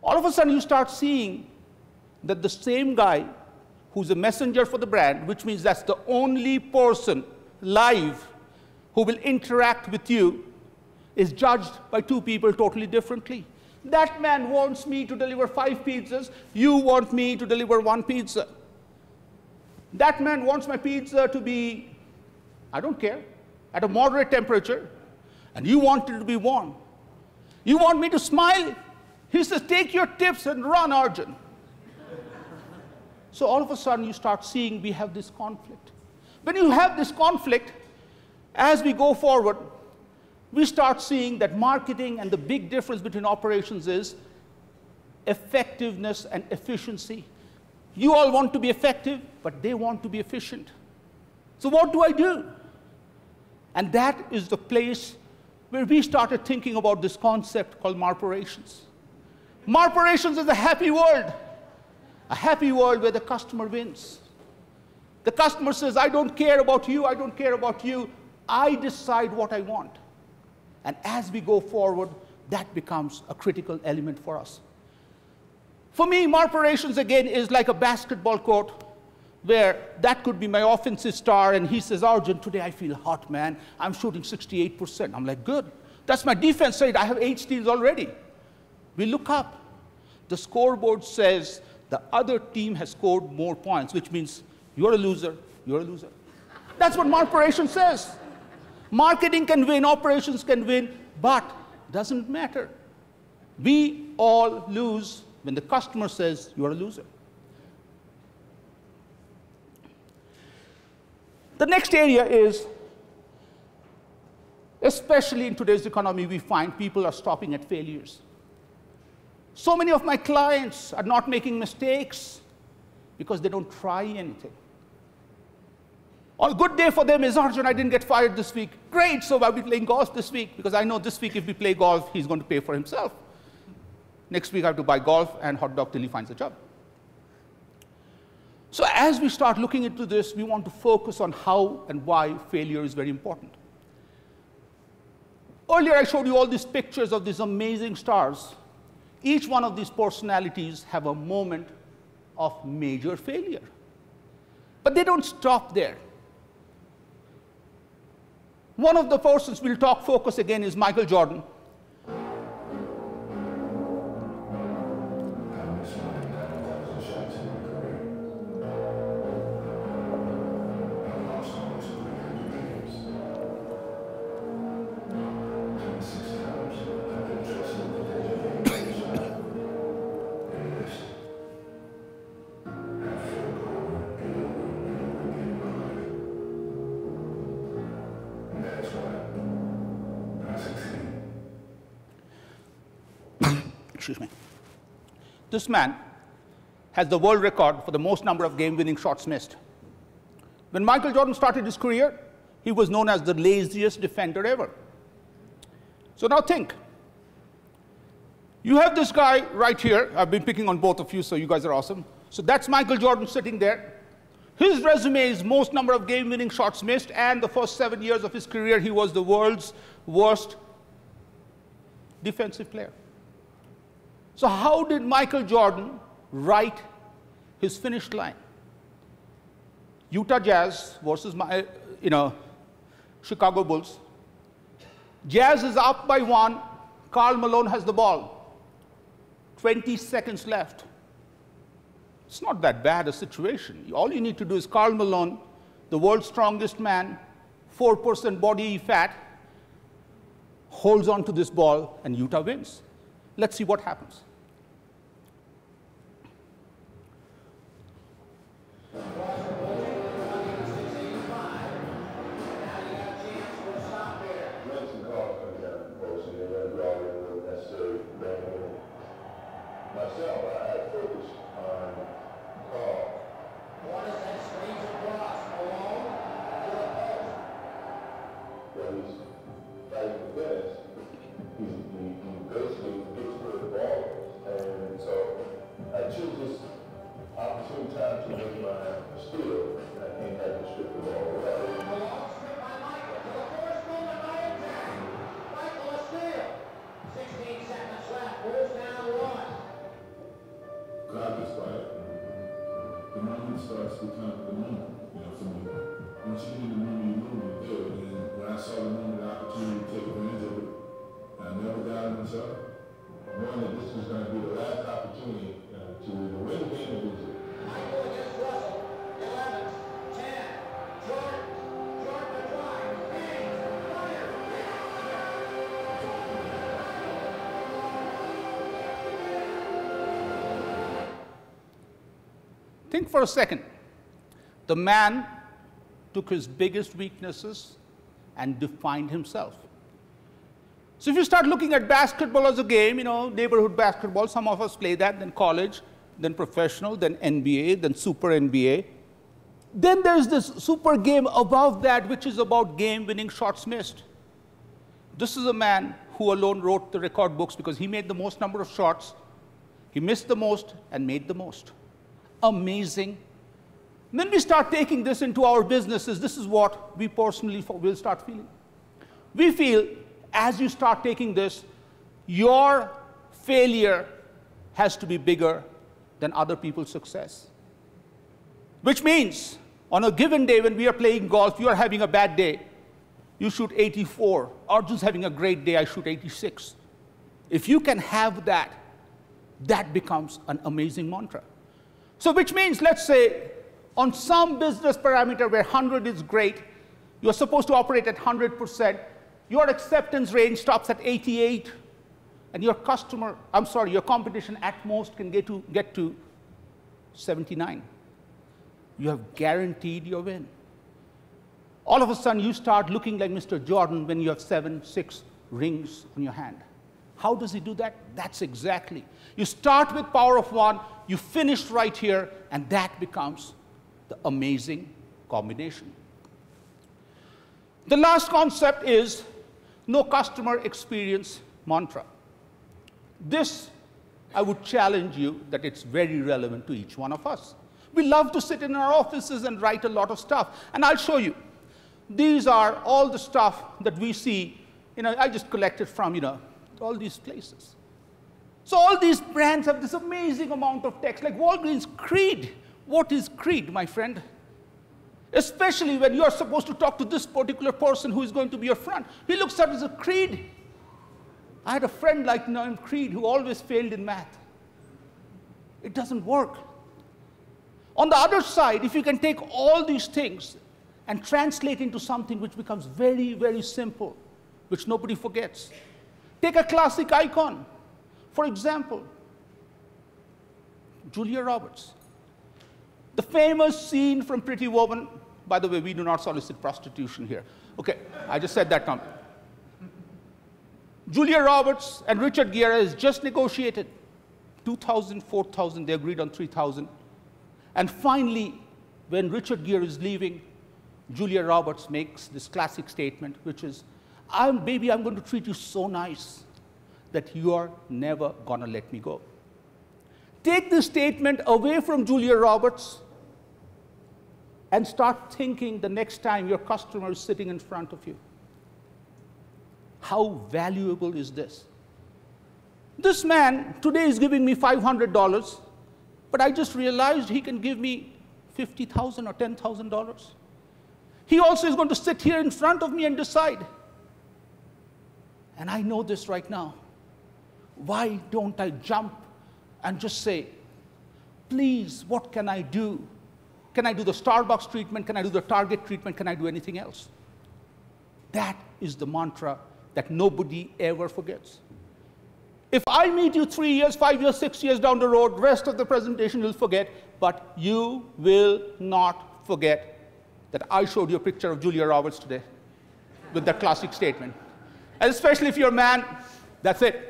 All of a sudden, you start seeing that the same guy who's a messenger for the brand, which means that's the only person live who will interact with you, is judged by two people totally differently. That man wants me to deliver 5 pizzas. You want me to deliver 1 pizza. That man wants my pizza to be, I don't care, at a moderate temperature. And you want it to be warm. You want me to smile? He says, take your tips and run, Arjun. So all of a sudden, you start seeing we have this conflict. When you have this conflict, as we go forward, we start seeing that marketing and the big difference between operations is effectiveness and efficiency. You all want to be effective, but they want to be efficient. So what do I do? And that is the place where we started thinking about this concept called Marperations. Marperations is a happy world where the customer wins. The customer says, I don't care about you, I don't care about you, I decide what I want. And as we go forward, that becomes a critical element for us. For me, Marperations, again, is like a basketball court where that could be my offensive star, and he says, Arjun, today I feel hot, man. I'm shooting 68%. I'm like, good. That's my defense side. I have 8 steals already. We look up. The scoreboard says the other team has scored more points, which means you're a loser, you're a loser. That's what Marperations says. Marketing can win, operations can win, but doesn't matter. We all lose when the customer says you're a loser. The next area is, especially in today's economy, we find people are stopping at failures. So many of my clients are not making mistakes because they don't try anything. A good day for them is, Arjun, I didn't get fired this week. Great, so I'll be playing golf this week, because I know this week if we play golf, he's going to pay for himself. Next week I have to buy golf and hot dog till he finds a job. So as we start looking into this, we want to focus on how and why failure is very important. Earlier I showed you all these pictures of these amazing stars. Each one of these personalities have a moment of major failure. But they don't stop there. One of the persons we'll focus again is Michael Jordan. Excuse me. This man has the world record for the most number of game-winning shots missed. When Michael Jordan started his career, he was known as the laziest defender ever. So now think. You have this guy right here. I've been picking on both of you, so you guys are awesome. So that's Michael Jordan sitting there. His resume is most number of game-winning shots missed, and the first 7 years of his career, he was the world's worst defensive player. So how did Michael Jordan write his finish line? Utah Jazz versus Chicago Bulls. Jazz is up by 1. Karl Malone has the ball. 20 seconds left. It's not that bad a situation. All you need to do is Karl Malone, the world's strongest man, 4% body fat, holds on to this ball, and Utah wins. Let's see what happens. crowd gets quiet. The moment starts to become the moment, for me. Once you get in the moment, you move, you do it. And when I saw the moment, the opportunity to take advantage of it, I never doubted myself, knowing that this was going to be the last opportunity to win the game or lose it. Michael against Russell, 11, 10, Jordan, the drive, bang, fire, Think for a second. The man took his biggest weaknesses and defined himself. So if you start looking at basketball as a game, neighborhood basketball, some of us play that, then college, then professional, then NBA, then super NBA. Then there's this super game above that, which is about game-winning shots missed. This is a man who alone wrote the record books because he made the most number of shots, he missed the most, and made the most. Amazing. When we start taking this into our businesses, this is what we personally will start feeling. We feel, as you start taking this, your failure has to be bigger than other people's success. Which means, on a given day when we are playing golf, you are having a bad day, you shoot 84. Arjun's having a great day, I shoot 86. If you can have that, that becomes an amazing mantra. So which means, let's say, on some business parameter where 100 is great, you're supposed to operate at 100%, your acceptance range stops at 88, and your competition at most can get to 79. You have guaranteed your win. All of a sudden, you start looking like Mr. Jordan when you have 7, 6 rings on your hand. How does he do that? That's exactly. You start with power of one, you finish right here, and that becomes the amazing combination. The last concept is no customer experience mantra. This, I would challenge you that it's very relevant to each one of us. We love to sit in our offices and write a lot of stuff, and I'll show you. These are all the stuff that we see, I just collected from, all these places. So all these brands have this amazing amount of text, like Walgreens Creed. What is Creed, my friend? Especially when you're supposed to talk to this particular person who is going to be your friend. He looks at it as a Creed. I had a friend named Creed who always failed in math. It doesn't work. On the other side, if you can take all these things and translate into something which becomes very, very simple, which nobody forgets. Take a classic icon. For example, Julia Roberts. The famous scene from Pretty Woman. By the way, we do not solicit prostitution here. Okay, I just said that now. Julia Roberts and Richard Gere has just negotiated $2,000, $4,000, they agreed on $3,000. And finally, when Richard Gere is leaving, Julia Roberts makes this classic statement, which is, baby, I'm going to treat you so nice that you're never gonna let me go. Take this statement away from Julia Roberts and start thinking the next time your customer is sitting in front of you. How valuable is this? This man today is giving me $500, but I just realized he can give me $50,000 or $10,000. He also is going to sit here in front of me and decide. And I know this right now. Why don't I jump and just say, please, what can I do? Can I do the Starbucks treatment? Can I do the Target treatment? Can I do anything else? That is the mantra that nobody ever forgets. If I meet you 3 years, 5 years, 6 years down the road, rest of the presentation you'll forget, but you will not forget that I showed you a picture of Julia Roberts today with that classic statement. And especially if you're a man, that's it.